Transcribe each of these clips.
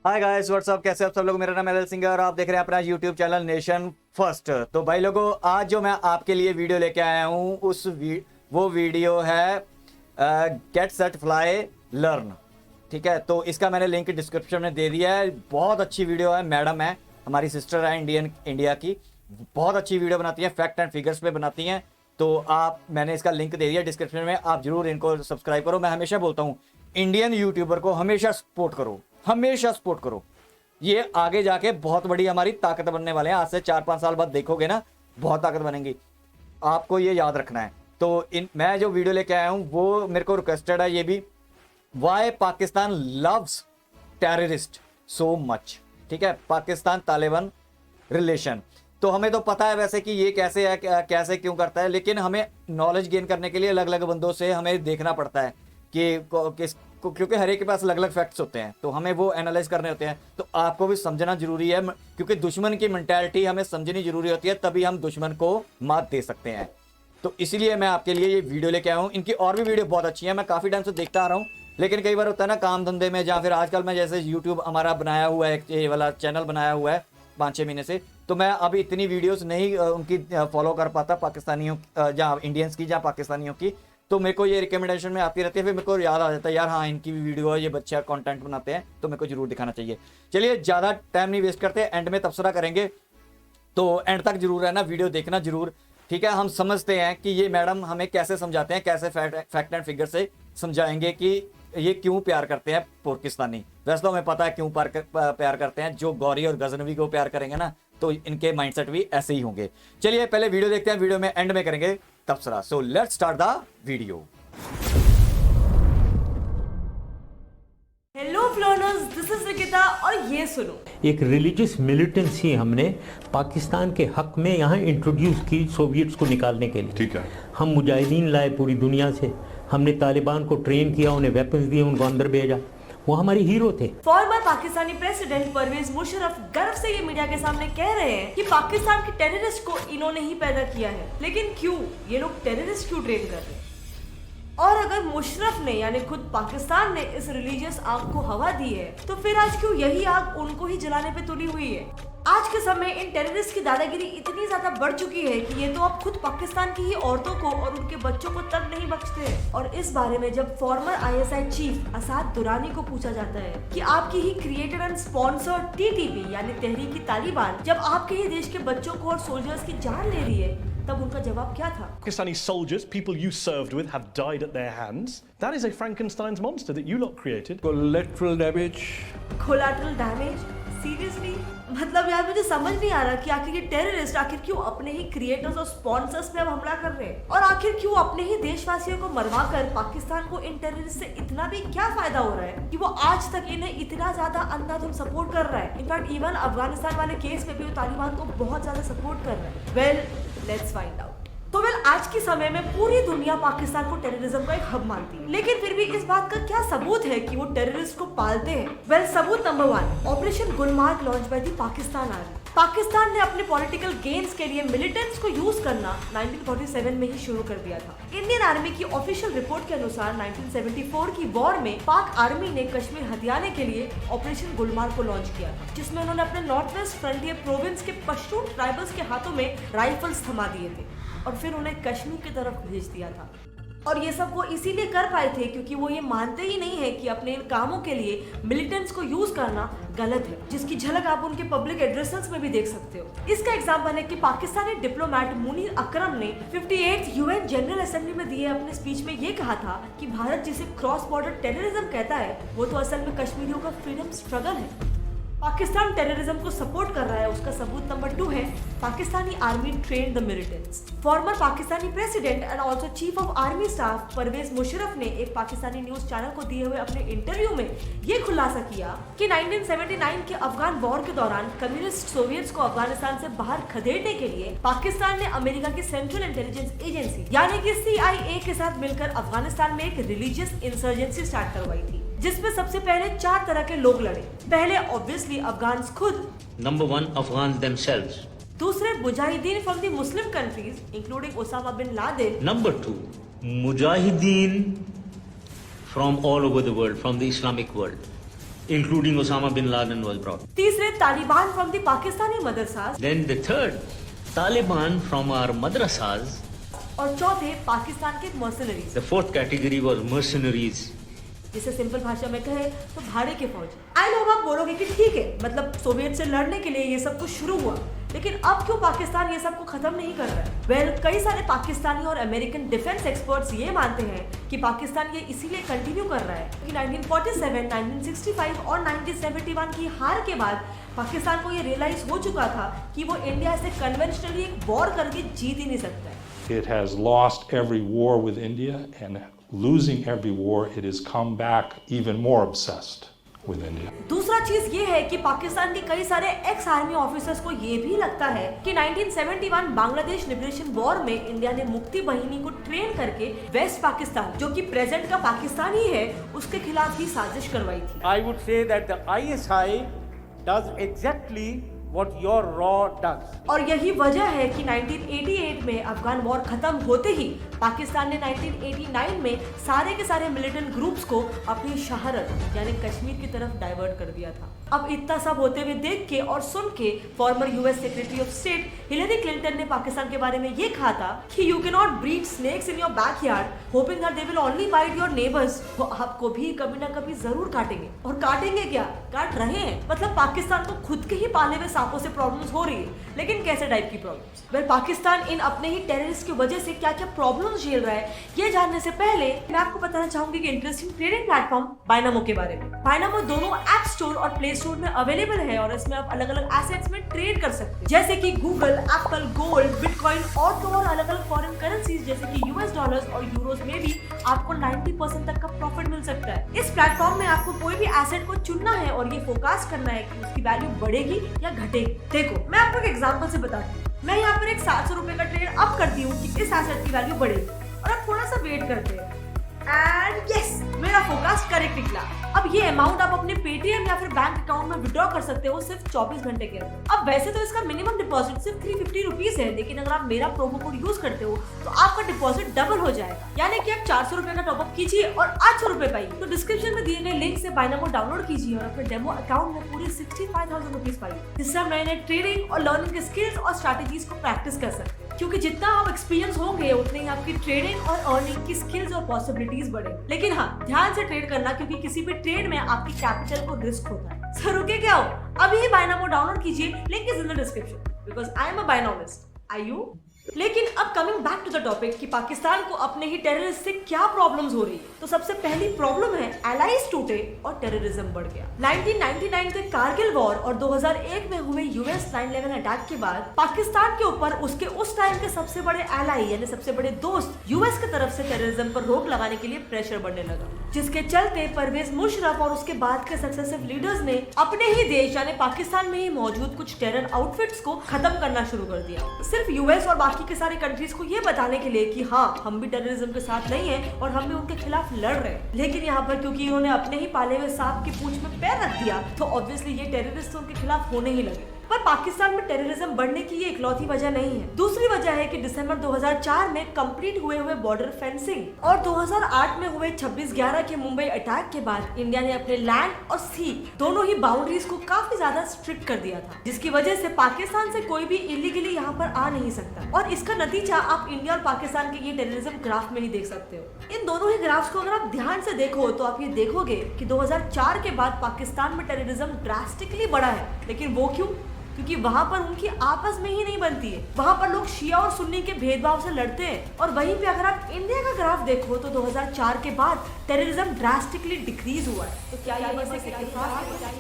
Hi guys what's up, कैसे आप सब लोग। मेरा नाम है सिंह और आप देख रहे हैं अपना यूट्यूब चैनल नेशन फर्स्ट। तो भाई लोगों, आज जो मैं आपके लिए वीडियो लेके आया हूँ वो वीडियो है गेट सेट फ्लाई लर्न। ठीक है, तो इसका मैंने लिंक डिस्क्रिप्शन में दे दिया है। बहुत अच्छी वीडियो है, मैडम है, हमारी सिस्टर है इंडिया की, बहुत अच्छी वीडियो बनाती है, फैक्ट एंड फिगर्स पे बनाती हैं। तो मैंने इसका लिंक दे दिया डिस्क्रिप्शन में, आप जरूर इनको सब्सक्राइब करो। मैं हमेशा बोलता हूँ, इंडियन यूट्यूबर को हमेशा सपोर्ट करो, हमेशा सपोर्ट करो। ये आगे जाके बहुत बड़ी हमारी ताकत बनने वाले हैं। आज से 4-5 साल बाद देखोगे ना, बहुत ताकत बनेंगी, आपको ये याद रखना है। तो मैं जो वीडियो लेके आया हूं वो मेरे को रिक्वेस्टेड है, ये भी why Pakistan loves terrorist so much. ठीक है, पाकिस्तान तालिबान रिलेशन। तो हमें तो पता है वैसे कि ये कैसे है, कैसे क्यों करता है, लेकिन हमें नॉलेज गेन करने के लिए अलग अलग बंदों से हमें देखना पड़ता है कि क्योंकि हर एक के पास अलग अलग फैक्ट्स होते हैं, तो हमें वो एनालाइज करने होते हैं। तो आपको भी समझना जरूरी है, क्योंकि दुश्मन की मेंटालिटी हमें समझनी जरूरी होती है, तभी हम दुश्मन को मात दे सकते हैं। तो इसीलिए मैं आपके लिए ये वीडियो लेके आया हूँ। इनकी और भी वीडियो बहुत अच्छी है, मैं काफ़ी टाइम से देखता आ रहा हूँ, लेकिन कई बार होता है ना काम धंधे में, या फिर आजकल मैं जैसे यूट्यूब हमारा बनाया हुआ है, ये वाला चैनल बनाया हुआ है 5-6 महीने से, तो मैं अभी इतनी वीडियोस नहीं उनकी फॉलो कर पाता, पाकिस्तानियों जहाँ इंडियंस की जहाँ पाकिस्तानियों की। तो मेरे को ये रिकमेंडेशन में आती रहती है, फिर मेरे को याद आ जाता है यार, हाँ इनकी भी वीडियो है, ये बच्चा कंटेंट बनाते हैं, तो मेरे को जरूर दिखाना चाहिए। चलिए ज़्यादा टाइम नहीं वेस्ट करते, एंड में तबसरा करेंगे, तो एंड तक जरूर रहना, वीडियो देखना जरूर। ठीक है, हम समझते हैं कि ये मैडम हमें कैसे समझाते हैं, कैसे फैक्ट एंड फिगर से समझाएंगे कि ये क्यों प्यार करते हैं पाकिस्तानी। वैसे तो हमें पता है क्यों प्यार करते हैं, जो गौरी और गजनवी को प्यार करेंगे ना, तो इनके माइंडसेट भी ऐसे ही होंगे। चलिए पहले वीडियो देखते हैं, वीडियो में एंड में करेंगे तबसरा। So let's start the video. Hello flonners, this is Nikita और ये सुनो। एक रिलीजियस मिलिटेंसी हमने पाकिस्तान के हक में यहाँ इंट्रोड्यूस की सोवियट्स को निकालने के लिए। ठीक है, हम मुजाहिदीन लाए पूरी दुनिया से, हमने तालिबान को ट्रेन किया, उन्हें वेपन्स दिए, उनको अंदर भेजा, वो हमारे हीरो थे। फॉर्मर पाकिस्तानी प्रेसिडेंट परवेज मुशर्रफ गर्व से ये मीडिया के सामने कह रहे हैं कि पाकिस्तान के टेररिस्ट को इन्होंने ही पैदा किया है। लेकिन क्यों ये लोग टेररिस्ट क्यों ट्रेन कर रहे हैं? और अगर मुशर्रफ ने यानी खुद पाकिस्तान ने इस रिलीजियस आग को हवा दी है, तो फिर आज क्यों यही आग उनको ही जलाने पे तुली हुई है? आज के समय इन टेररिस्ट की दादागिरी इतनी ज्यादा बढ़ चुकी है कि ये तो अब खुद पाकिस्तान की ही औरतों को और उनके बच्चों को तक नहीं बख्शते हैं। और इस बारे में जब former ISI chief Asad Durrani को पूछा जाता है कि आपकी ही क्रिएटेड एंड स्पॉन्सर्ड टीटीपी यानी तहरीकी तालिबान जब आपके ही देश के बच्चों को और सोल्जर्स की जान ले रही है, तब उनका जवाब क्या था? Pakistani soldiers, people you served with, have died at their hands. That is a Frankenstein's monster that you lot created. Collateral damage. Collateral damage? Seriously? मतलब यार मुझे समझ नहीं आ रहा कि आखिर ये टेररिस्ट आखिर क्यों अपने ही क्रिएटर्स और स्पॉन्सर्स पे अब हमला कर रहे हैं, और आखिर क्यों अपने ही देशवासियों को मरवा कर पाकिस्तान को इन टेररिस्ट से इतना भी क्या फायदा हो रहा है कि वो आज तक इन्हें इतना ज्यादा अंधाधुंध सपोर्ट कर रहा है। इनफैक्ट इवन अफगानिस्तान वाले केस में भी वो तालिबान को बहुत ज्यादा सपोर्ट कर रहा है। Well, let's find out. तो आज के समय में पूरी दुनिया पाकिस्तान को टेररिज्म का एक हब मानती है, लेकिन फिर भी इस बात का क्या सबूत है कि वो टेररिस्ट को पालते हैं? वेल, सबूत number 1, operation Gulmarg launch by the Pakistan army. Pakistan ने अपने पॉलिटिकल गेन्स के लिए मिलिटेंट्स को यूज करना 1947 में ही शुरू कर दिया था। इंडियन आर्मी की ऑफिशियल रिपोर्ट के अनुसार 1974 की वॉर में पाक आर्मी ने कश्मीर हथियाने के लिए ऑपरेशन गुलमार्ग को लॉन्च किया था, जिसमें उन्होंने अपने नॉर्थ वेस्ट फ्रंटियर प्रोविंस के पश्तून ट्राइबल्स के हाथों में राइफल्स थमा दिए थे और फिर उन्हें कश्मीर की तरफ भेज दिया था। और ये सब वो इसीलिए कर पाए थे क्योंकि वो ये मानते ही नहीं है कि अपने इन कामों के लिए मिलिटेंट्स को यूज करना गलत है, जिसकी झलक आप उनके पब्लिक एड्रेसेस में भी देख सकते हो। इसका एग्जांपल है कि पाकिस्तानी डिप्लोमेट मुनीर अकरम ने 58th यूएन जनरल असेंबली में दिए अपने स्पीच में ये कहा था कि भारत जिसे क्रॉस बॉर्डर टेररिज्म कहता है, वो तो असल में कश्मीरियों का फ्रीडम स्ट्रगल है। पाकिस्तान टेररिज्म को सपोर्ट कर रहा है, उसका सबूत नंबर 2 है Pakistani army train the militants. Former Pakistani president and also chief of army staff Pervez Musharraf ने एक पाकिस्तानी न्यूज चैनल को दिए हुए अपने इंटरव्यू में ये खुलासा किया कि 1979 के अफगान वॉर के दौरान कम्युनिस्ट सोवियट्स को अफगानिस्तान से बाहर खदेड़ने के लिए पाकिस्तान ने अमेरिका की सेंट्रल इंटेलिजेंस एजेंसी यानी कि CIA के साथ मिलकर अफगानिस्तान में एक रिलीजियस इंसर्जेंसी स्टार्ट करवाई थी, जिसमें सबसे पहले 4 तरह के लोग लड़े। पहले ऑब्वियसली अफगान्स खुद, नंबर 1 अफगान देमसेल्व्स, दूसरे mujahideen from the Muslim countries including Osama bin Laden, number 2 mujahideen from all over the world, from the Islamic world, including Osama bin Laden was brought. तीसरे, Taliban from the Pakistani madrasas. Then the third, Taliban from our madrasas. और चौथे, पाकिस्तान के mercenaries. The fourth category was mercenaries. जिसे simple भाषा में कहे तो भाड़े के फौजी। आई नो आप बोलोगे कि ठीक है, मतलब सोवियत से लड़ने के लिए ये सब कुछ शुरू हुआ, लेकिन अब क्यों पाकिस्तान ये सब को खत्म नहीं कर रहा है? वेल, कई सारे पाकिस्तानी और अमेरिकन डिफेंस एक्सपर्ट्स ये मानते हैं कि पाकिस्तान ये इसीलिए कंटिन्यू कर रहा है कि 1947, 1965 और 1971 की हार के बाद पाकिस्तान को ये रियलाइज हो चुका था कि वो इंडिया से कन्वेंशनली एक वॉर करके जीत ही नहीं सकता है। It has lost every war with India, and losing every war, it has come back even more obsessed with India. दूसरा चीज ये है कि पाकिस्तान के कई सारे एक्स आर्मी ऑफिसर्स को ये भी लगता है कि 1971 बांग्लादेश लिबरेशन वॉर में इंडिया ने मुक्ति बाहिनी को ट्रेन करके वेस्ट पाकिस्तान, जो कि प्रेजेंट का पाकिस्तान ही है, उसके खिलाफ ही साजिश करवाई थी। I would say that the ISI does exactly what your RAW does. और यही वजह है कि 1988 में अफगान वॉर खत्म होते ही पाकिस्तान ने 1989 में सारे के सारे मिलिटेंट ग्रुप्स को अपनी शहरत यानी कश्मीर की तरफ डाइवर्ट कर दिया था। अब इतना सब होते हुए देख के और सुन के former US secretary of state Hillary Clinton ने पाकिस्तान के बारे में ये कहा था कि you can not breed snakes in your backyard hoping that they will only bite your neighbours. वो आपको भी कभी ना कभी जरूर काटेंगे, और काटेंगे क्या, काट रहे हैं। मतलब पाकिस्तान को खुद के ही पाले हुए सांपों से प्रॉब्लम्स हो रही है, लेकिन कैसे टाइप की प्रॉब्लम्स? वेल, पाकिस्तान इन अपने ही टेररिस्ट की वजह से क्या क्या प्रॉब्लम्स झेल रहा है, ये जानने से पहले मैं आपको बताना चाहूंगी कि इंटरेस्टिंग ट्रेडिंग प्लेटफॉर्म बाइनामो के बारे में। बाइनामो दोनों ऐप स्टोर और प्ले स्टोर में अवेलेबल है और इसमें आप अलग अलग एसेट्स में ट्रेड कर सकते हैं, जैसे कि गूगल, एप्पल, गोल्ड, बिटकॉइन और तो और अलग अलग फॉरेन करेंसीज जैसे कि यूएस डॉलर्स और यूरोस में भी आपको 90% तक का प्रॉफिट मिल सकता है। इस प्लेटफॉर्म में आपको कोई भी एसेट को चुनना है और ये फोकस करना है कि उसकी वैल्यू बढ़ेगी या घटेगी। देखो, मैं आपको एक एग्जांपल से बताती हूँ। मैं यहाँ पर एक 700 रुपए का ट्रेड अप करती हूँ कि इस एसेट की वैल्यू बढ़ेगी, और अब थोड़ा सा वेट करते हैं एंड यस, मेरा फोकस करेक्ट निकला। अब ये अमाउंट आप अपने पेटीएम या फिर बैंक अकाउंट में विड्रॉ कर सकते हो सिर्फ 24 घंटे के अंदर। अब वैसे तो इसका मिनिमम डिपॉजिट सिर्फ 350 रुपीज है, लेकिन अगर आप मेरा प्रोमो कोड यूज करते हो तो आपका डिपॉजिट डबल हो जाएगा, यानी कि आप 400 रुपए का टॉपअप कीजिए और 800 रुपए पाइए। तो डिस्क्रिप्शन में दिए गए लिंक से बाइनामो डाउनलोड कीजिए और अपने डेमो अकाउंट में पूरी 65,000 रुपीज पाइए, जिससे आप नए नए ट्रेडिंग और लर्निंग के स्किल्स और स्ट्रैटेजीज को प्रैक्टिस कर सकते हैं। क्योंकि जितना आप एक्सपीरियंस होंगे उतने ही आपकी ट्रेडिंग और अर्निंग की स्किल्स और पॉसिबिलिटीज बढ़ेंगे। लेकिन हाँ, ध्यान से ट्रेड करना, क्योंकि किसी भी ट्रेड में आपकी कैपिटल को रिस्क होता है। सर रुके क्या हो, अभी ही बाइनामो डाउनलोड कीजिए, link is in the description, because I am a binomist. Are you? लेकिन अब coming back to the topic कि पाकिस्तान को अपने ही टेररिस्ट से क्या प्रॉब्लम्स हो रही है, तो सबसे पहली प्रॉब्लम है एलाइज टूटे और टेररिज्म बढ़ गया। 1999 के कारगिल वॉर और 2001 में हुए यूएस 9/11 अटैक के बाद पाकिस्तान के ऊपर उसके उस टाइम के सबसे बड़े एलाई यानी सबसे बड़े दोस्त यूएस की तरफ से टेररिज्म पर रोक लगाने के लिए प्रेशर बढ़ने लगा, जिसके चलते परवेज मुशर्रफ और उसके बाद के सक्सेसिव लीडर्स ने अपने ही देश यानी पाकिस्तान में ही मौजूद कुछ टेरर आउटफिट्स को खत्म करना शुरू कर दिया, सिर्फ यूएस और बाकी के सारे कंट्रीज को ये बताने के लिए कि हाँ, हम भी टेररिज्म के साथ नहीं हैं और हम भी उनके खिलाफ लड़ रहे हैं। लेकिन यहाँ पर क्योंकि इन्होंने अपने ही पाले हुए सांप की पूंछ में पैर रख दिया, तो ऑब्वियसली ये टेररिस्ट उनके खिलाफ होने ही लगे। पर पाकिस्तान में टेररिज्म बढ़ने की ये इकलौती वजह नहीं है। दूसरी वजह है कि दिसंबर 2004 में कंप्लीट हुए बॉर्डर फेंसिंग और 2008 में हुए 26/11 के मुंबई अटैक के बाद इंडिया ने अपने लैंड और सी दोनों ही बाउंड्रीज को काफी ज्यादा स्ट्रिक्ट कर दिया था, जिसकी वजह से पाकिस्तान से कोई भी इलीगली यहाँ पर आ नहीं सकता। और इसका नतीजा आप इंडिया और पाकिस्तान के ये टेररिज्म ग्राफ में ही देख सकते हो। इन दोनों ही ग्राफ्स को अगर आप ध्यान से देखो तो आप ये देखोगे कि 2004 के बाद पाकिस्तान में टेररिज्म ड्रास्टिकली बढ़ा है। लेकिन वो क्यों? क्योंकि वहाँ पर उनकी आपस में ही नहीं बनती है, वहाँ पर लोग शिया और सुन्नी के भेदभाव से लड़ते हैं। और वहीं पे अगर आप इंडिया का ग्राफ देखो तो 2004 के बाद टेररिज्म ड्रास्टिकली डिक्रीज हुआ है। तो क्या ये बस एक इत्तेफाक है?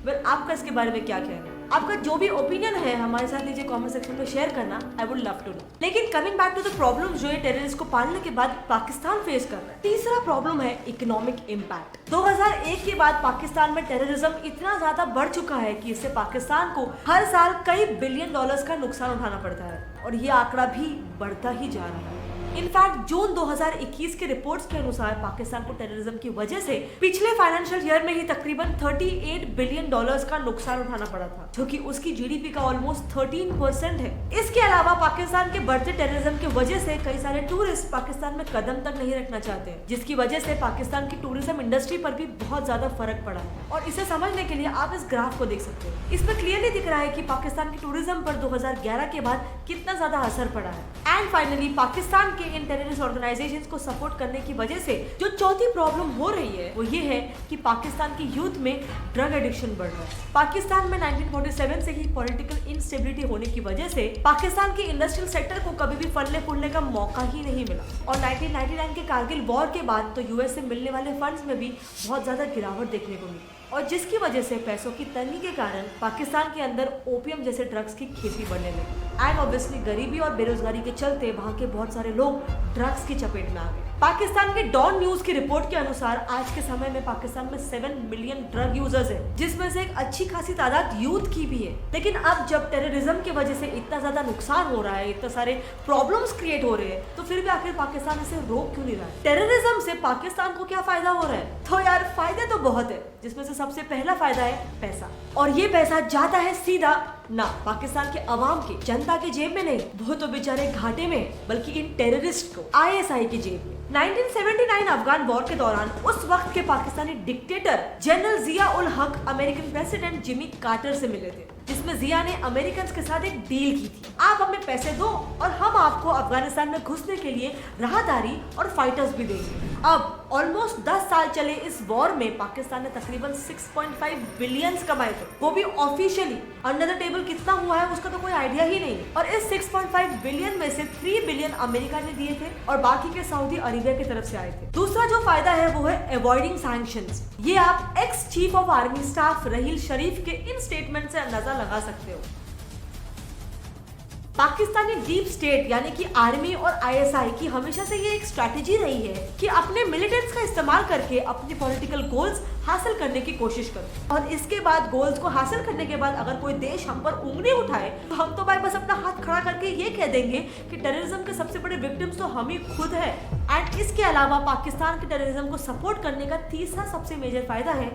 वेल, आपका इसके बारे में क्या कहना है? आपका जो भी ओपिनियन है हमारे साथ नीचे कमेंट सेक्शन में शेयर करना, I would love to know. लेकिन coming back to the problem जो ये टेररिस्ट को पालने के बाद पाकिस्तान फेस कर रहा है, तीसरा प्रॉब्लम है इकोनॉमिक इम्पैक्ट। 2001 के बाद पाकिस्तान में टेररिज्म इतना ज्यादा बढ़ चुका है कि इससे पाकिस्तान को हर साल कई $बिलियन का नुकसान उठाना पड़ता है और ये आंकड़ा भी बढ़ता ही जा रहा है। इनफैक्ट जून 2021 के रिपोर्ट्स के अनुसार पाकिस्तान को टेररिज्म की वजह से पिछले फाइनेंशियल ईयर में ही तकरीबन $38 बिलियन का नुकसान उठाना पड़ा था, जो कि उसकी जीडीपी का ऑलमोस्ट 13% है। इसके अलावा पाकिस्तान के बढ़ते टेररिज्म की वजह से कई सारे टूरिस्ट पाकिस्तान में कदम तक नहीं रखना चाहते हैं, जिसकी वजह से पाकिस्तान की टूरिज्म इंडस्ट्री पर भी बहुत ज्यादा फर्क पड़ा है। और इसे समझने के लिए आप इस ग्राफ को देख सकते हैं। इसमें क्लियरली दिख रहा है कि पाकिस्तान की टूरिज्म पर 2011 के बाद कितना ज्यादा असर पड़ा है। एंड फाइनली पाकिस्तान के इन टेररिस्ट ऑर्गेनाइजेशंस को सपोर्ट करने की वजह से जो चौथी प्रॉब्लम हो रही है वो ये है कि पाकिस्तान की यूथ में ड्रग एडिक्शन बढ़ रहा है। पाकिस्तान में 1947 से ही पॉलिटिकल इंस्टेबिलिटी होने की वजह से पाकिस्तान के इंडस्ट्रियल सेक्टर को कभी भी फलने फूलने का मौका ही नहीं मिला। और 1999 के कारगिल वॉर के बाद तो यूएस से मिलने वाले फंड्स में भी बहुत ज्यादा गिरावट देखने को मिली, और जिसकी वजह से पैसों की तंगी के कारण पाकिस्तान के अंदर ओपियम जैसे ड्रग्स की खेती बढ़ने लगी। एंड ऑब्वियसली गरीबी और बेरोजगारी के चलते वहाँ के बहुत सारे लोग ड्रग्स की चपेट में आ गए। पाकिस्तान के डॉन न्यूज की रिपोर्ट के अनुसार आज के समय में पाकिस्तान में 7 मिलियन ड्रग यूजर्स हैं, जिसमें से एक अच्छी खासी तादाद यूथ की भी है। लेकिन अब जब टेररिज्म की वजह से इतना ज्यादा नुकसान हो रहा है, इतने सारे प्रॉब्लम्स क्रिएट हो रहे हैं, तो फिर भी आखिर पाकिस्तान इसे रोक क्यों नहीं रहा है? टेररिज्म से पाकिस्तान को क्या फायदा हो रहा है? तो यार फायदे तो बहुत है, जिसमें से सबसे पहला फायदा है पैसा। और ये पैसा जाता है सीधा ना पाकिस्तान के अवाम की, जनता के जेब में नहीं, वो तो बेचारे घाटे में, बल्कि इन टेररिस्ट को आईएसआई की जेब में। 1979 अफगान वॉर के दौरान उस वक्त के पाकिस्तानी डिक्टेटर जनरल जिया उल हक अमेरिकन प्रेसिडेंट जिमी कार्टर से मिले थे, जिसमें जिया ने अमेरिकन के साथ एक डील की थी। आप हमें पैसे दो और हम आपको अफगानिस्तान में घुसने के लिए राहदारी और फाइटर्स भी देंगे। अब ऑलमोस्ट 10 साल चले इस वॉर में पाकिस्तान ने तकरीबन 6.5 बिलियन कमाए थे, वो भी ऑफिशियली। अंडर द टेबल कितना हुआ है उसका तो कोई आइडिया ही नहीं। और इस 6.5 बिलियन में से 3 बिलियन अमेरिका ने दिए थे और बाकी के सऊदी अरेबिया की तरफ से आए थे। दूसरा जो फायदा है वो है अवॉइडिंग सैंक्शंस। ये आप ex chief of army staff Raheel Sharif के इन स्टेटमेंट से अंदाजा लगा सकते हो। पाकिस्तानी डीप स्टेट यानी कि आर्मी और आईएसआई की हमेशा से ये एक स्ट्रैटेजी रही है कि अपने मिलिटेंट्स का इस्तेमाल करके अपने पॉलिटिकल गोल्स हासिल करने की कोशिश करो, और इसके बाद गोल्स को हासिल करने के बाद अगर कोई देश हम पर उंगली उठाए तो हम तो भाई बस अपना हाथ खड़ा करके ये कह देंगे कि टेररिज्म के सबसे बड़े विक्टिम्स तो हम ही खुद है। एंड इसके अलावा पाकिस्तान के टेररिज्म को सपोर्ट करने का तीसरा सबसे मेजर फायदा है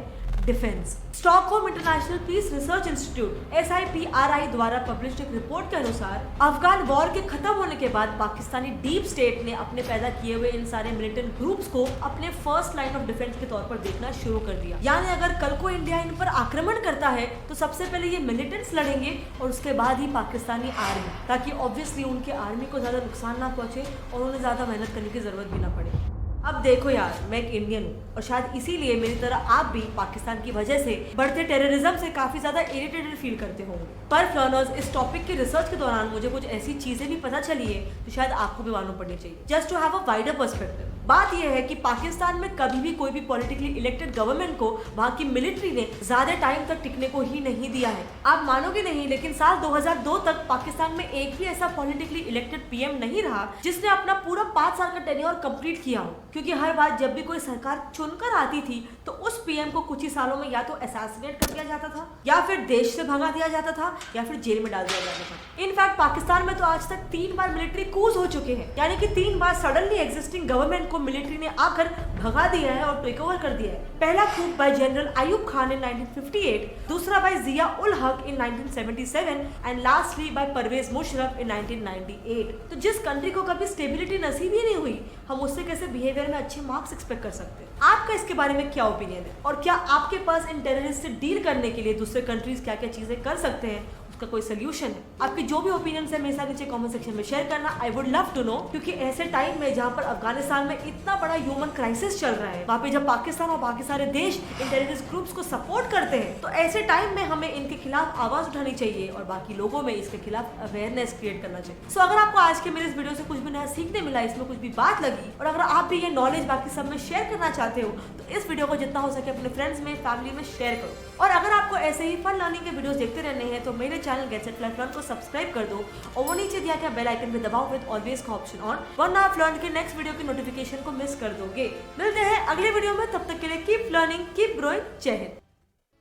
defence. Stockholm international peace research institute SIPRI द्वारा पब्लिश्ड एक रिपोर्ट के अनुसार अफगान वॉर के खत्म होने के बाद पाकिस्तानी डीप स्टेट ने अपने पैदा किए हुए इन सारे मिलिटेंट ग्रुप्स को अपने फर्स्ट लाइन ऑफ डिफेंस के तौर पर देखना शुरू कर दिया। यानी अगर कल को इंडिया इन पर आक्रमण करता है तो सबसे पहले ये मिलिटेंट्स लड़ेंगे और उसके बाद ही पाकिस्तानी आर्मी, ताकि ऑब्वियसली उनके आर्मी को ज्यादा नुकसान ना पहुंचे और उन्हें ज्यादा मेहनत करने की जरूरत भी ना पड़े। अब देखो यार, मैं एक इंडियन हूँ और शायद इसीलिए मेरी तरह आप भी पाकिस्तान की वजह से बढ़ते टेररिज्म से काफी ज्यादा इरिटेटेड फील करते होंगे। पर फ्लर्नर्स, इस टॉपिक के रिसर्च के दौरान मुझे कुछ ऐसी चीजें भी पता चली है तो शायद आपको भी मालूम पड़नी चाहिए, just to have a wider perspective. बात यह है कि पाकिस्तान में कभी भी कोई भी पॉलिटिकली इलेक्टेड गवर्नमेंट को वहाँ की मिलिट्री ने ज्यादा टाइम तक टिकने को ही नहीं दिया है। आप मानोगे नहीं, लेकिन साल 2002 तक पाकिस्तान में एक भी ऐसा पॉलिटिकली इलेक्टेड PM नहीं रहा जिसने अपना पूरा 5 साल का टेन्योर कंप्लीट किया हो, क्योंकि हर बार जब भी कोई सरकार चुनकर आती थी तो उस PM को कुछ ही सालों में या तो असैसिनेट कर दिया जाता था, या फिर देश से भगा दिया जाता था, या फिर जेल में डाल दिया जाता था। इनफैक्ट पाकिस्तान में तो आज तक 3 बार मिलिट्री कूच हो चुके हैं, यानी कि 3 बार सडनली एग्जिस्टिंग गवर्नमेंट को मिलिट्री ने आकर भगा दिया है और टेक ओवर कर दिया है। पहला coup by general Ayub Khan in 1958, दूसरा by Zia ul Haq in 1977 and lastly by Pervez Musharraf in 1998। तो जिस कंट्री को कभी स्टेबिलिटी नसीब ही नहीं हुई, हम उससे कैसे बिहेवियर में अच्छे मार्क्स एक्सपेक्ट कर सकते हैं? आपका इसके बारे में क्या ओपिनियन है, और क्या आपके पास इन टेररिस्ट से डील करने के लिए दूसरे कंट्रीज क्या क्या चीजें कर सकते हैं, उसका कोई सोल्यूशन है? आपके जो भी ओपिनियन है मेरे साथ नीचे कमेंट सेक्शन में शेयर करना। I would love to know, क्योंकि ऐसे टाइम में जहाँ पर अफगानिस्तान में इतना बड़ा ह्यूमन क्राइसिस चल रहा है, वहाँ पे जब पाकिस्तान और बाकी सारे देश इन टेररिस्ट ग्रुप्स को सपोर्ट करते हैं, तो ऐसे टाइम में हमें इनके खिलाफ आवाज उठानी चाहिए और बाकी लोगों में इसके खिलाफ अवेयरनेस क्रिएट करना चाहिए। सो अगर आपको आज के मेरे इस वीडियो से कुछ भी नया सीखने मिला, इसमें कुछ भी बात लगी, और अगर आप भी ये नॉलेज बाकी सब में शेयर करना चाहते हो, तो इस वीडियो को जितना हो सके अपने फ्रेंड्स में, फैमिली में शेयर करो। और अगर आपको ऐसे ही फन लर्निंग के वीडियोस देखते रहने हैं तो मेरे चैनल गेट सेट फ्लाई को सब्सक्राइब कर दो और वो नीचे दिया गया बेल आइकन पे दबाओ विद ऑलवेज का ऑप्शन ऑन, वरना आप लर्न के नेक्स्ट वीडियो की नोटिफिकेशन को मिस कर दोगे। मिलते हैं अगले वीडियो में, तब तक के लिए कीप लर्निंग, कीप ग्रोइंग। जय हिंद।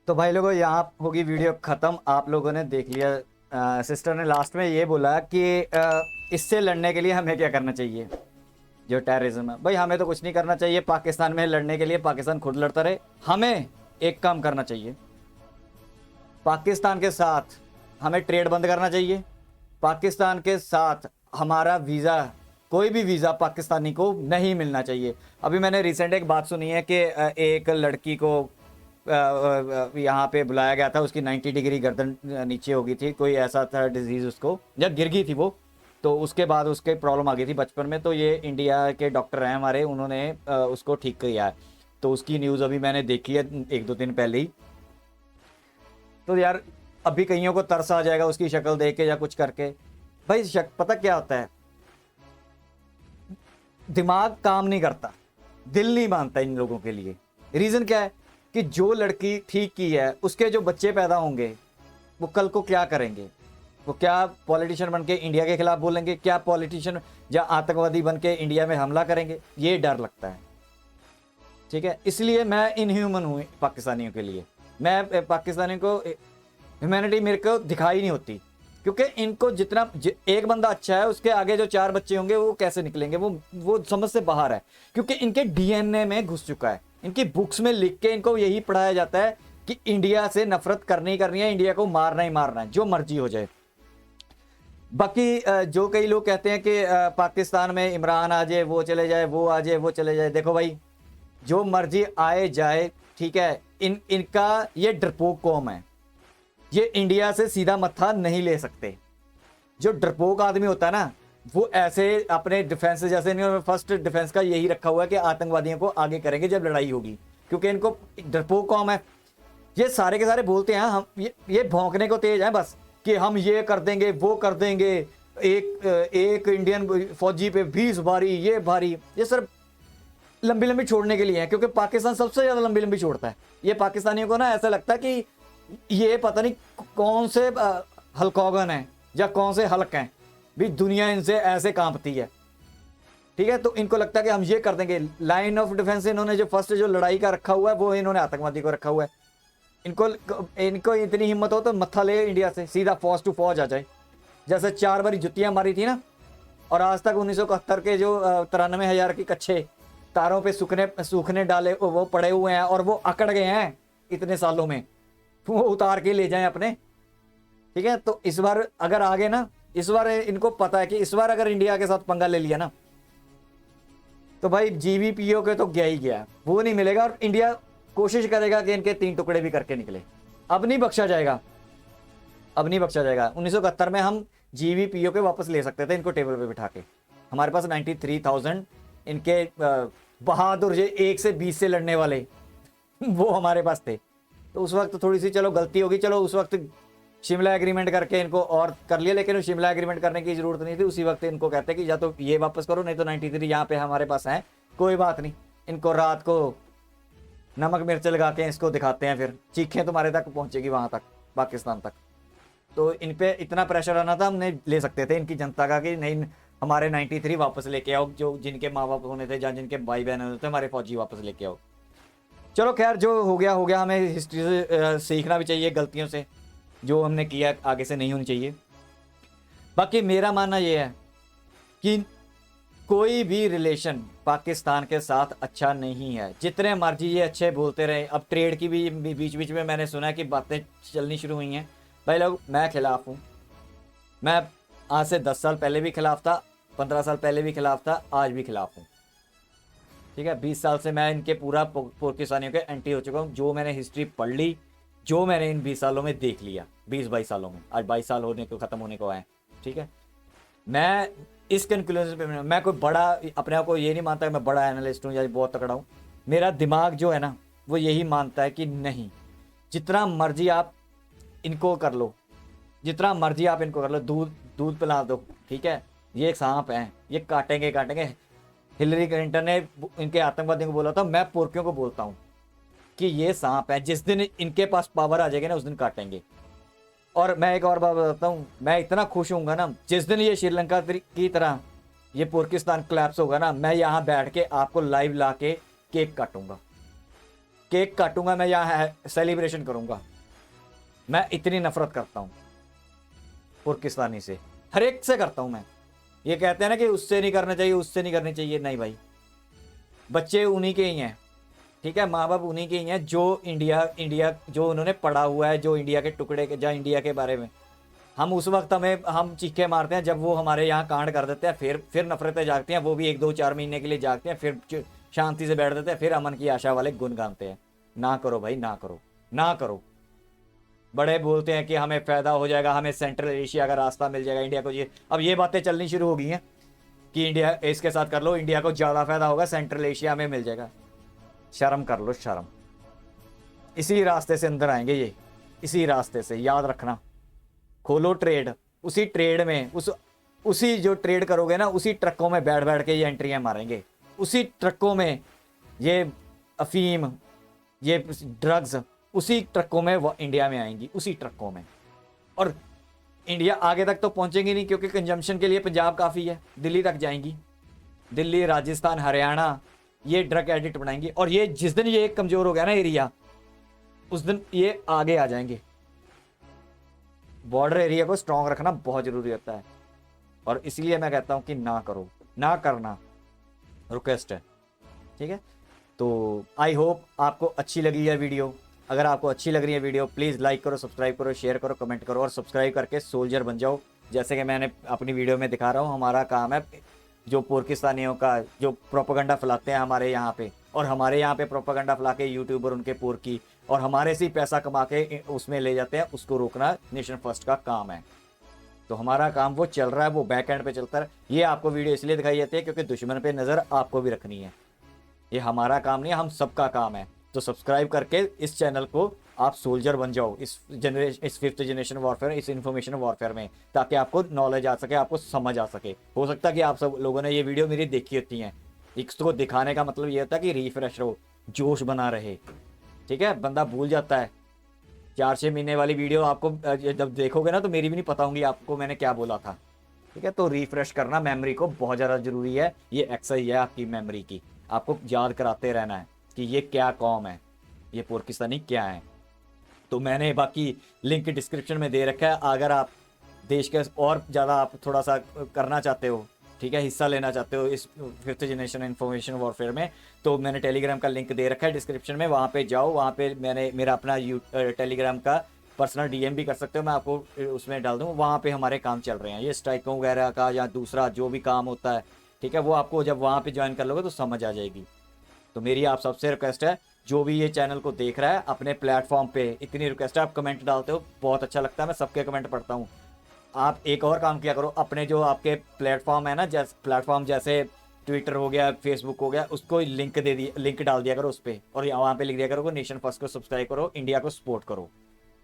तो भाई लोगों, यहाँ होगी वीडियो खत्म। आप लोगों ने देख लिया। सिस्टर ने लास्ट में ये बोला कि इससे लड़ने के लिए हमें क्या करना चाहिए। जो टेररिज्म है। भाई हमें तो कुछ नहीं करना चाहिए पाकिस्तान में लड़ने के लिए, पाकिस्तान खुद लड़ता रहे। हमें एक काम करना चाहिए, पाकिस्तान के साथ हमें ट्रेड बंद करना चाहिए। पाकिस्तान के साथ हमारा वीज़ा, कोई भी वीज़ा पाकिस्तानी को नहीं मिलना चाहिए। अभी मैंने रिसेंट एक बात सुनी है कि एक लड़की को यहाँ पे बुलाया गया था, उसकी 90 डिग्री गर्दन नीचे हो गई थी, कोई ऐसा था डिजीज़ उसको, जब गिर गई थी वो, तो उसके बाद उसके प्रॉब्लम आ गई थी बचपन में। तो ये इंडिया के डॉक्टर हैं हमारे, उन्होंने उसको ठीक किया है। तो उसकी न्यूज़ अभी मैंने देखी है 1-2 दिन पहले ही। तो यार अभी कईयों को तरस आ जाएगा उसकी शक्ल देख के या कुछ करके। भाई पता क्या होता है, दिमाग काम नहीं करता, दिल नहीं मानता इन लोगों के लिए। रीज़न क्या है कि जो लड़की ठीक की है उसके जो बच्चे पैदा होंगे वो कल को क्या करेंगे? वो क्या पॉलिटिशियन बन के इंडिया के खिलाफ बोलेंगे? क्या पॉलिटिशियन या आतंकवादी बन के इंडिया में हमला करेंगे? ये डर लगता है, ठीक है। इसलिए मैं इनह्यूमन हूँ पाकिस्तानियों के लिए। मैं पाकिस्तानियों को ह्यूमैनिटी मेरे को दिखाई नहीं होती, क्योंकि इनको जितना एक बंदा अच्छा है उसके आगे जो 4 बच्चे होंगे वो कैसे निकलेंगे, वो समझ से बाहर है। क्योंकि इनके डीएनए में घुस चुका है, इनकी बुक्स में लिख के इनको यही पढ़ाया जाता है कि इंडिया से नफरत करनी ही करनी है, इंडिया को मारना ही मारना है, जो मर्जी हो जाए। बाकी जो कई लोग कहते हैं कि पाकिस्तान में इमरान आ जाए, वो चले जाए, वो आ जाए, वो चले जाए। देखो भाई, जो मर्जी आए जाए, ठीक है, इनका ये डरपोक कौम है, ये इंडिया से सीधा मत्था नहीं ले सकते। जो डरपोक आदमी होता है ना, वो ऐसे अपने डिफेंस, जैसे इन्होंने फर्स्ट डिफेंस का यही रखा हुआ है कि आतंकवादियों को आगे करेंगे जब लड़ाई होगी, क्योंकि इनको डरपोक कौम है। ये सारे के सारे बोलते हैं हम ये भौंकने को तेज हैं बस, कि हम ये कर देंगे, वो कर देंगे, एक इंडियन फौजी पे 20 भारी, ये भारी। ये सिर्फ लंबी लंबी छोड़ने के लिए है, क्योंकि पाकिस्तान सबसे ज़्यादा लंबी लंबी छोड़ता है। ये पाकिस्तानियों को ना ऐसा लगता है कि ये पता नहीं कौन से हल्कौगन हैं या कौन से हल्क हैं, भी दुनिया इनसे ऐसे कांपती है, ठीक है। तो इनको लगता है कि हम ये कर देंगे। लाइन ऑफ डिफेंस इन्होंने जो फर्स्ट जो लड़ाई का रखा हुआ है वो इन्होंने आतंकवादी को रखा हुआ है। इनको इतनी हिम्मत हो तो मत्था ले इंडिया से, सीधा फौज टू फौज आ जाए। जैसे 4 बारी जुतियाँ मारी थी ना, और आज तक 1971 के जो 93,000 की कच्चे तारों पे सूखने डाले वो पड़े हुए हैं, और वो अकड़ गए हैं इतने सालों में, वो उतार के ले जाएं अपने, ठीक है। तो इस बार अगर आगे ना, इस बार इनको पता है कि इस बार अगर इंडिया के साथ पंगा ले लिया ना, तो भाई जीवीपीओ के तो गया ही गया, वो नहीं मिलेगा। और इंडिया कोशिश करेगा कि इनके 3 टुकड़े भी करके निकले। अब नहीं बख्शा जाएगा, अब नहीं बख्शा जाएगा। 1971 में हम जीवीपीओ के वापस ले सकते थे इनको टेबल पे बिठा के। हमारे पास 93,000 इनके बहादुर जे 1 से 20 से लड़ने वाले वो हमारे पास थे। तो उस वक्त थोड़ी सी चलो गलती होगी, चलो उस वक्त शिमला एग्रीमेंट करके इनको और कर लिया, लेकिन शिमला एग्रीमेंट करने की जरूरत नहीं थी। उसी वक्त इनको कहते कि या तो ये वापस करो, नहीं तो 93 यहाँ पे हमारे पास हैं, कोई बात नहीं। इनको रात को नमक मिर्च लगा के इसको दिखाते हैं, फिर चीखें तुम्हारे तक पहुँचेगी वहाँ तक, पाकिस्तान तक। तो इन पे इतना प्रेशर आना था, हमने ले सकते थे इनकी जनता का कि नहीं हमारे 93 वापस लेके आओ, जो जिनके माँ बाप होने थे या जिनके भाई बहन होते थे, हमारे फौजी वापस लेके आओ। चलो खैर, जो हो गया हो गया। हमें हिस्ट्री से सीखना भी चाहिए, गलतियों से जो हमने किया आगे से नहीं होनी चाहिए। बाकी मेरा मानना ये है कि कोई भी रिलेशन पाकिस्तान के साथ अच्छा नहीं है, जितने मर्जी ये अच्छे बोलते रहे। अब ट्रेड की भी बीच बीच में मैंने सुना है कि बातें चलनी शुरू हुई हैं। भाई लोग, मैं खिलाफ हूँ। मैं आज से 10 साल पहले भी खिलाफ था, 15 साल पहले भी खिलाफ था, आज भी खिलाफ हूँ, ठीक है। 20 साल से मैं इनके पूरा पाकिस्तानियों के एंटी हो चुका हूँ। जो मैंने हिस्ट्री पढ़ ली, जो मैंने इन 20 सालों में देख लिया, 20-22 सालों में, आज 22 साल होने को ख़त्म होने को आए, ठीक है। मैं इस कंक्लूजन पे, मैं कोई बड़ा अपने आप को ये नहीं मानता कि मैं बड़ा एनालिस्ट हूँ या बहुत तगड़ा हूँ। मेरा दिमाग जो है ना, वो यही मानता है कि नहीं, जितना मर्जी आप इनको कर लो, जितना मर्जी आप इनको कर लो, दूध पिला दो, ठीक है। ये एक सांप हैं, ये काटेंगे। हिलरी क्लिंटन ने इनके आतंकवादियों को बोला था, मैं पुरखियों को बोलता हूँ कि ये सांप है, जिस दिन इनके पास पावर आ जाएगी ना, उस दिन काटेंगे। और मैं एक और बात बताता हूँ, मैं इतना खुश होऊंगा ना जिस दिन ये श्रीलंका की तरह ये पाकिस्तान कोलैप्स होगा ना, मैं यहाँ बैठ के आपको लाइव ला के केक काटूंगा, मैं यहाँ सेलिब्रेशन करूँगा। मैं इतनी नफरत करता हूँ पाकिस्तानी से, हर एक से करता हूँ मैं। ये कहते हैं ना कि उससे नहीं करना चाहिए, उससे नहीं करनी चाहिए, नहीं भाई, बच्चे उन्हीं के ही हैं, ठीक है, माँ बाप उन्हीं के ही हैं जो इंडिया जो उन्होंने पढ़ा हुआ है, जो इंडिया के टुकड़े के, जहाँ इंडिया के बारे में हम उस वक्त हम चीखे मारते हैं जब वो हमारे यहाँ कांड कर देते हैं, फिर नफरतें जागती हैं, वो भी 1-2-4 महीने के लिए जागते हैं, फिर शांति से बैठ देते हैं, फिर अमन की आशा वाले गुन गाते हैं। ना करो भाई, ना करो, ना करो। बड़े बोलते हैं कि हमें फ़ायदा हो जाएगा, हमें सेंट्रल एशिया का रास्ता मिल जाएगा इंडिया को, ये अब ये बातें चलनी शुरू हो गई हैं कि इंडिया इसके साथ कर लो, इंडिया को ज़्यादा फ़ायदा होगा, सेंट्रल एशिया में मिल जाएगा। शर्म कर लो, शर्म। इसी रास्ते से अंदर आएंगे ये, इसी रास्ते से, याद रखना। खोलो ट्रेड, उसी ट्रेड में उसी जो ट्रेड करोगे ना, उसी ट्रकों में बैठ बैठ के ये एंट्रियाँ मारेंगे, उसी ट्रकों में ये अफीम, ये ड्रग्स, उसी ट्रकों में वो इंडिया में आएंगी, उसी ट्रकों में। और इंडिया आगे तक तो पहुंचेंगी नहीं, क्योंकि कंजम्पशन के लिए पंजाब काफ़ी है, दिल्ली तक जाएंगी, दिल्ली, राजस्थान, हरियाणा, ये ड्रग एडिक्ट बनाएंगी। और ये जिस दिन ये कमज़ोर हो गया ना एरिया, उस दिन ये आगे आ जाएंगे। बॉर्डर एरिया को स्ट्रॉन्ग रखना बहुत ज़रूरी होता है, और इसलिए मैं कहता हूँ कि ना करो, ना करना, रिक्वेस्ट है, ठीक है। तो आई होप आपको अच्छी लगी है वीडियो। अगर आपको अच्छी लग रही है वीडियो, प्लीज़ लाइक करो, सब्सक्राइब करो, शेयर करो, कमेंट करो, और सब्सक्राइब करके सोल्जर बन जाओ। जैसे कि मैंने अपनी वीडियो में दिखा रहा हूँ, हमारा काम है जो पाकिस्तानियों का जो प्रोपेगेंडा फैलाते हैं हमारे यहाँ पे, और हमारे यहाँ पे प्रोपेगेंडा फैला के यूट्यूबर उनके पोर की, और हमारे से ही पैसा कमा के उसमें ले जाते हैं, उसको रोकना नेशन फर्स्ट का काम है। तो हमारा काम वो चल रहा है, वो बैक एंड पे चलता है। ये आपको वीडियो इसलिए दिखाई जाती है क्योंकि दुश्मन पे नज़र आपको भी रखनी है। ये हमारा काम नहीं है, हम सबका काम है। तो सब्सक्राइब करके इस चैनल को आप सोल्जर बन जाओ इस 5th जनरेशन वॉरफेयर, इस इंफॉर्मेशन वॉरफेयर में, ताकि आपको नॉलेज आ सके, आपको समझ आ सके। हो सकता है कि आप सब लोगों ने ये वीडियो मेरी देखी होती हैं, इसको दिखाने का मतलब ये होता है कि रिफ्रेश रहो, जोश बना रहे, ठीक है। बंदा भूल जाता है, 4-6 महीने वाली वीडियो आपको जब देखोगे ना तो मेरी भी नहीं पता होंगी आपको मैंने क्या बोला था, ठीक है। तो रिफ्रेश करना मेमोरी को बहुत ज़्यादा ज़रूरी है। ये एक्सरसाइज है आपकी मेमोरी की, आपको याद कराते रहना है कि ये क्या कौम है, ये पाकिस्तानी क्या है। तो मैंने बाकी लिंक डिस्क्रिप्शन में दे रखा है। अगर आप देश के और ज़्यादा आप थोड़ा सा करना चाहते हो, ठीक है, हिस्सा लेना चाहते हो इस 5th जनरेशन इंफॉर्मेशन वॉरफेयर में, तो मैंने टेलीग्राम का लिंक दे रखा है डिस्क्रिप्शन में, वहाँ पे जाओ। वहाँ पे मैंने मेरा अपना टेलीग्राम का पर्सनल DM भी कर सकते हो, मैं आपको उसमें डाल दूँ। वहाँ पे हमारे काम चल रहे हैं, ये स्ट्राइकों वगैरह का या दूसरा जो भी काम होता है, ठीक है, वो आपको जब वहाँ पे ज्वाइन कर लोगे तो समझ आ जाएगी। तो मेरी आप सबसे रिक्वेस्ट है, जो भी ये चैनल को देख रहा है अपने प्लेटफॉर्म पे, इतनी रिक्वेस्ट है, आप कमेंट डालते हो, बहुत अच्छा लगता है, मैं सबके कमेंट पढ़ता हूँ। आप एक और काम किया करो, अपने जो आपके प्लेटफॉर्म है ना, जैसे ट्विटर हो गया, फेसबुक हो गया, उसको लिंक डाल दिया करो उस पर, और वहाँ पे लिख दिया करो नेशन फर्स्ट को सब्सक्राइब करो, इंडिया को सपोर्ट करो,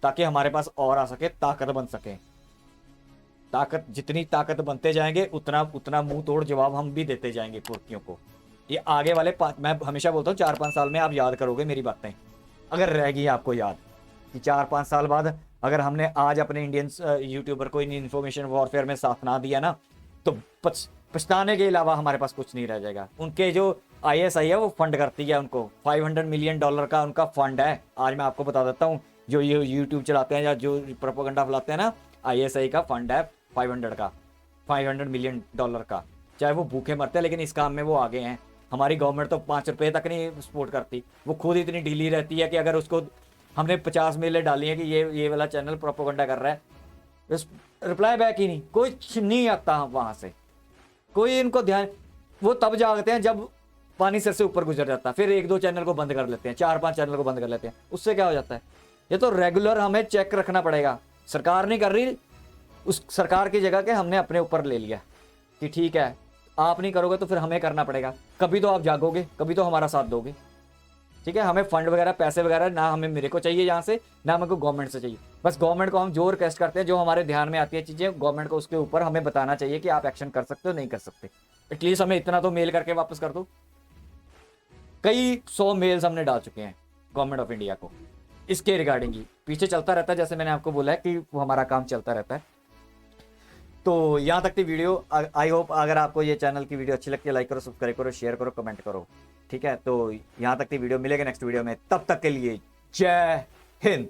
ताकि हमारे पास और आ सके, ताकत बन सके। ताकत, जितनी ताकत बनते जाएंगे उतना मुंह तोड़ जवाब हम भी देते जाएंगे पुर्खियों को। ये आगे वाले मैं हमेशा बोलता हूँ 4-5 साल में आप याद करोगे मेरी बातें, अगर रहेगी आपको याद कि 4-5 साल बाद अगर हमने आज अपने इंडियन यूट्यूबर को इन इन्फॉर्मेशन वॉरफेयर में साथ ना दिया ना, तो पछताने के अलावा हमारे पास कुछ नहीं रह जाएगा। उनके जो ISI है वो फंड करती है उनको, $500 मिलियन का उनका फंड है। आज मैं आपको बता देता हूँ, जो ये यूट्यूब चलाते हैं या जो प्रोपेगेंडा फैलाते हैं ना, ISI का फंड है 500 मिलियन डॉलर का। चाहे वो भूखे मरते हैं, लेकिन इस काम में वो आगे हैं। हमारी गवर्नमेंट तो 5 रुपये तक नहीं सपोर्ट करती, वो खुद इतनी ढीली रहती है कि अगर उसको हमने 50 मेलें डाली हैं कि ये वाला चैनल प्रोपेगेंडा कर रहा है, बस रिप्लाई बैक ही नहीं, कोई नहीं आता वहाँ से, कोई इनको ध्यान। वो तब जागते हैं जब पानी सर से ऊपर गुजर जाता है, फिर 1-2 चैनल को बंद कर लेते हैं, 4-5 चैनल को बंद कर लेते हैं। उससे क्या हो जाता है? ये तो रेगुलर हमें चेक रखना पड़ेगा। सरकार नहीं कर रही, उस सरकार की जगह के हमने अपने ऊपर ले लिया कि ठीक है आप नहीं करोगे तो फिर हमें करना पड़ेगा। कभी तो आप जागोगे, कभी तो हमारा साथ दोगे, ठीक है। हमें फंड वगैरह, पैसे वगैरह ना हमें मेरे को चाहिए यहाँ से, ना मेरे को गवर्नमेंट से चाहिए। बस गवर्नमेंट को हम जो रिक्वेस्ट करते हैं, जो हमारे ध्यान में आती है चीज़ें, गवर्नमेंट को उसके ऊपर हमें बताना चाहिए कि आप एक्शन कर सकते हो, नहीं कर सकते। एटलीस्ट हमें इतना तो मेल करके वापस कर दो। कई 100 मेल्स हमने डाल चुके हैं गवर्नमेंट ऑफ इंडिया को इसके रिगार्डिंग ही। पीछे चलता रहता है, जैसे मैंने आपको बोला है कि वो हमारा काम चलता रहता है। तो यहाँ तक की वीडियो, आई होप अगर आपको ये चैनल की वीडियो अच्छी लगती है, लाइक करो, सब्सक्राइब करो, शेयर करो, कमेंट करो, ठीक है। तो यहाँ तक की वीडियो मिलेगा नेक्स्ट वीडियो में, तब तक के लिए जय हिंद।